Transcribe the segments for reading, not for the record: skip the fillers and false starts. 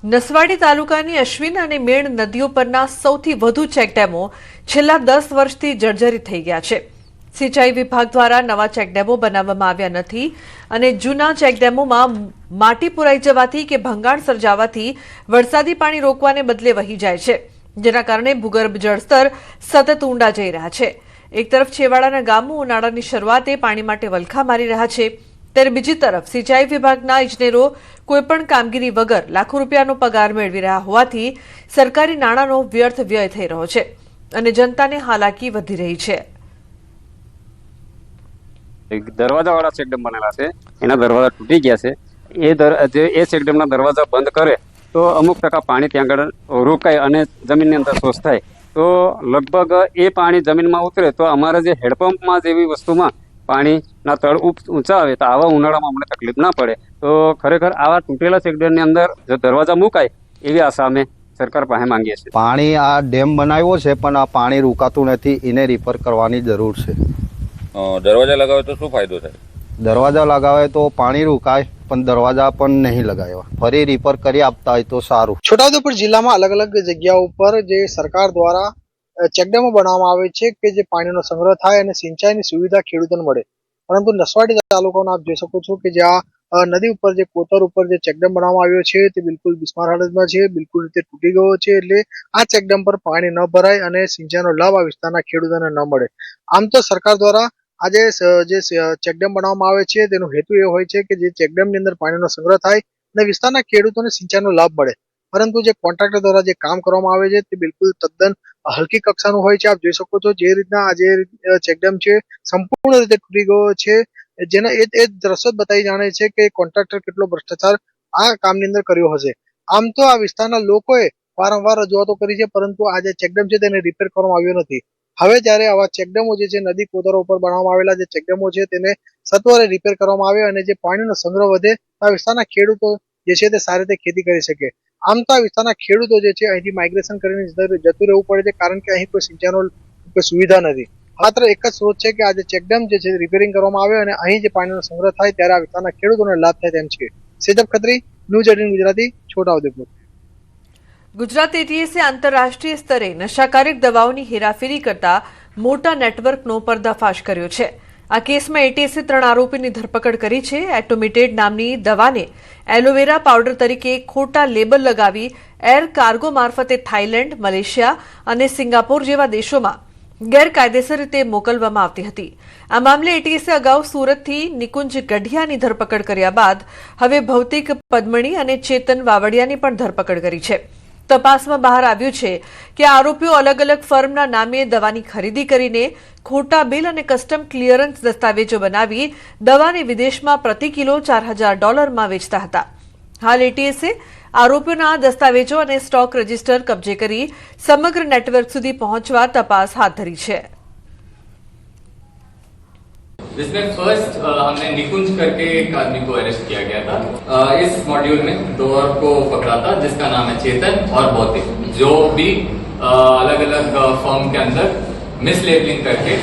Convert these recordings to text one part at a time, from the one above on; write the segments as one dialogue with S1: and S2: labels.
S1: નસવાડી તાલુકાની અશ્વિન અને મેણ નદીઓ પરના સૌથી વધુ ચેકડેમો છેલ્લા 10 વર્ષથી જર્જરિત થઈ ગયા છે। સિંચાઈ વિભાગ દ્વારા નવા ચેકડેમો બનાવવામાં આવ્યા નથી અને જૂના ચેકડેમોમાં માટી પુરાઈ જવાથી કે ભંગાણ સર્જાવાથી વરસાદી પાણી રોકવાને બદલે વહી જાય છે, જેના કારણે ભૂગર્ભ જળસ્તર સતત ઊંડા જઈ રહ્યા છે। એક તરફ છેવાડાના ગામો ઉનાળાની શરૂઆતે પાણી માટે વલખા મારી રહ્યા છે, ત્યારે બીજી તરફ સિંચાઈ વિભાગના ઇજનેરો કોઈપણ કામગીરી વગર લાખો રૂપિયાનો પગાર મેળવી રહ્યા હોવાથી સરકારી નાણાંનો વ્યર્થ વ્યય થઈ રહ્યો છે અને જનતાને હાલાકી વધી રહી છે।
S2: દરવાજાવાળા ચેકડેમ બનેલા છે, એના દરવાજા તૂટી ગયા છે। એ ચેકડેમના દરવાજા બંધ કરે તો અમુક ટકા પાણી ત્યાં આગળ રોકાય અને જમીનની અંદર શોષ થાય, તો લગભગ એ પાણી જમીનમાં ઉતરે તો અમારે જે હેડપંપમાં જેવી વસ્તુમાં પાણીના તળ ઊંચા આવે તો આવા ઉનાળામાં અમને તકલીફ ના પડે। તો ખરેખર આવા તૂટેલા ચેકડેમની અંદર જો દરવાજા મુકાય એવી આશા અમે સરકાર પાસે માંગીએ છીએ।
S3: પાણી આ ડેમ બનાવ્યો છે પણ આ પાણી રોકાતું નથી, એને રિપેર કરવાની જરૂર છે।
S4: દરવાજા લગાવે તો શું ફાયદો થાય?
S3: દરવાજા લગાવે તો પાણી રોકાય પણ દરવાજા પણ નહીં લગાવ્યા, ફરી રિપેર કરી આપતા હોય તો સારું।
S5: છોટાઉદેપુર જિલ્લામાં અલગ અલગ જગ્યાઓ ઉપર જે સરકાર દ્વારા ચેકડેમો બનાવવામાં આવે છે કે જે પાણીનો સંગ્રહ થાય અને સિંચાઈની સુવિધા ખેડૂતોને મળે, પરંતુ નસવાડી તાલુકાનો આપ જોઈ શકો છો કે જ્યાં નદી ઉપર જે કોતર ઉપર જે ચેકડેમ બનાવવામાં આવ્યો છે તે બિલકુલ બિસ્માર હાલતમાં છે, બિલકુલ રીતે તૂટી ગયો છે, એટલે આ ચેકડેમ પર પાણી ન ભરાય અને સિંચાઈનો લાભ આ વિસ્તારના ખેડૂતોને ન મળે। આમ તો સરકાર દ્વારા આજે જે ચેકડેમ બનાવવામાં આવે છે તેનો હેતુ એ હોય છે કે જે ચેકડેમની અંદર પાણીનો સંગ્રહ થાય અને વિસ્તારના ખેડૂતોને સિંચાઈનો લાભ મળે, પરંતુ જે કોન્ટ્રાક્ટર દ્વારા જે કામ કરવામાં આવે છે તે બિલકુલ તદ્દન હલકી કક્ષાનું હોય છે। આપ જોઈ શકો છો જે રીતના આ જે ચેકડેમ છે સંપૂર્ણ રીતે તૂટી ગયો છે, જેના એ દ્રશ્ય બતાવી જાણે છે કે કોન્ટ્રાક્ટર કેટલો ભ્રષ્ટાચાર આ કામની અંદર કર્યો હશે। આમ તો આ વિસ્તારના લોકોએ વારંવાર રજૂઆતો કરી છે, પરંતુ આ જે ચેકડેમ છે તેને રિપેર કરવામાં આવ્યો નથી। હવે જ્યારે આવા ચેકડેમો જે છે નદી કોતરો ઉપર બનાવવામાં આવેલા જે ચેકડેમો છે તેને સત્વરે રિપેર કરવામાં આવે અને જે પાણીનો સંગ્રહ વધે આ વિસ્તારના ખેડૂતો જે છે તે સારી રીતે ખેતી કરી શકે। આમ તો આ વિસ્તારના ખેડૂતો જે છે અહીંથી માઇગ્રેશન કરીને જતું રહેવું પડે છે, કારણ કે અહીં કોઈ સિંચાઈનો કોઈ સુવિધા નથી। માત્ર એક જ સ્ત્રોત છે કે આ જે ચેકડેમ જે છે રિપેરિંગ કરવામાં આવે અને અહીં જે પાણીનો સંગ્રહ થાય ત્યારે આ વિસ્તારના ખેડૂતોને લાભ થાય તેમ છે। સેજબ ખત્રી, ન્યૂઝ 18 ગુજરાતી, છોટાઉદેપુર।
S1: ગુજરાત એટીએસે આંતરરાષ્ટ્રીય સ્તરે નશાકારક દવાઓની હેરાફેરી કરતા મોટા નેટવર્કનો પર્દાફાશ કર્યો છે। આ કેસમાં એટીએસે 3 આરોપીની ધરપકડ કરી છે। એટોમિટેડ નામની દવાને એલોવેરા પાવડર તરીકે ખોટા લેબલ લગાવી એર કાર્ગો મારફતે થાઇલેન્ડ, મલેશિયા અને સિંગાપોર જેવા દેશોમાં ગેરકાયદેસર રીતે મોકલવામાં આવતી હતી। આ મામલે એટીએસે અગાઉ સુરતથી નિકુંજ ગઢિયાની ધરપકડ કર્યા બાદ હવે ભૌતિક પદ્મણી અને ચેતન વાવડિયાની પણ ધરપકડ કરી છે। તપાસમાં બહાર આવ્યું છે કે આરોપીઓ અલગ અલગ ફર્મના નામે દવાની ખરીદી કરીને ખોટા બિલ અને કસ્ટમ ક્લિયરન્સ દસ્તાવેજો બનાવી દવાને વિદેશમાં પ્રતિ કિલો $4000 વેચતા હતા। હાલ એટીએસે આરોપીઓના દસ્તાવેજો અને સ્ટોક રજિસ્ટર કબજે કરી સમગ્ર નેટવર્ક સુધી પહોંચવા તપાસ હાથ ધરી છે।
S6: जिसमें फर्स्ट हमने निकुंज करके एक आदमी को अरेस्ट किया गया था। इस मॉड्यूल में 2 और को पकड़ा था, जिसका नाम है चेतन और भौतिक, जो भी अलग अलग फर्म के अंदर मिसलेबलिंग करके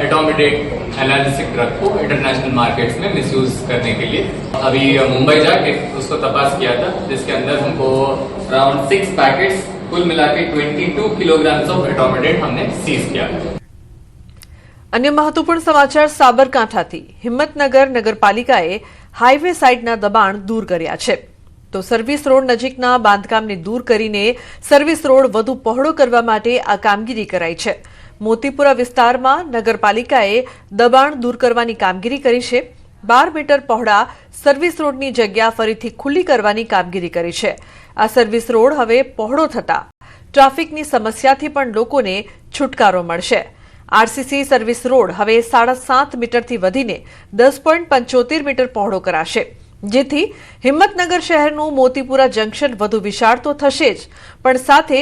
S6: एटोमिडेट एनालिसिक ड्रग को इंटरनेशनल मार्केट्स में मिसयूज करने के लिए अभी मुंबई जाके उसको तपास किया था, जिसके अंदर हमको अराउंड 6 पैकेट्स कुल मिला के 22 किलोग्राम्स ऑफ एटोमिडेट हमने सीज किया।
S1: अन्य महत्वपूर्ण समाचार साबरकांठाथी हिम्मतनगर नगरपालिकाए हाईवे साइडना दबाण दूर कर्या छे। तो सर्विस रोड नजीकना बांधकामने दूर करीने सर्विस रोड वधु पहोळो करवा माटे आ कामगीरी कराई छे। मोतीपुरा विस्तारमां नगरपालिकाए दबाण दूर करवानी कामगीरी करी छे। 12 मीटर पहोळा सर्विस रोडनी जग्या फरीथी खुल्ली करवानी कामगीरी करी छे। आ सर्विस रोड हवे पहोळो थता ट्राफिकनी समस्याथी पण लोकोने छुटकारो मळशे। आरसीसी सर्विस रोड हवे 7.5 मीटरथी वधीने 10.75 मीटर पहोळो कराशे, जेथी हिम्मतनगर शहेरनुं मोतीपुरा जंक्शन वधु विशाळ तो थशे ज, पण साथे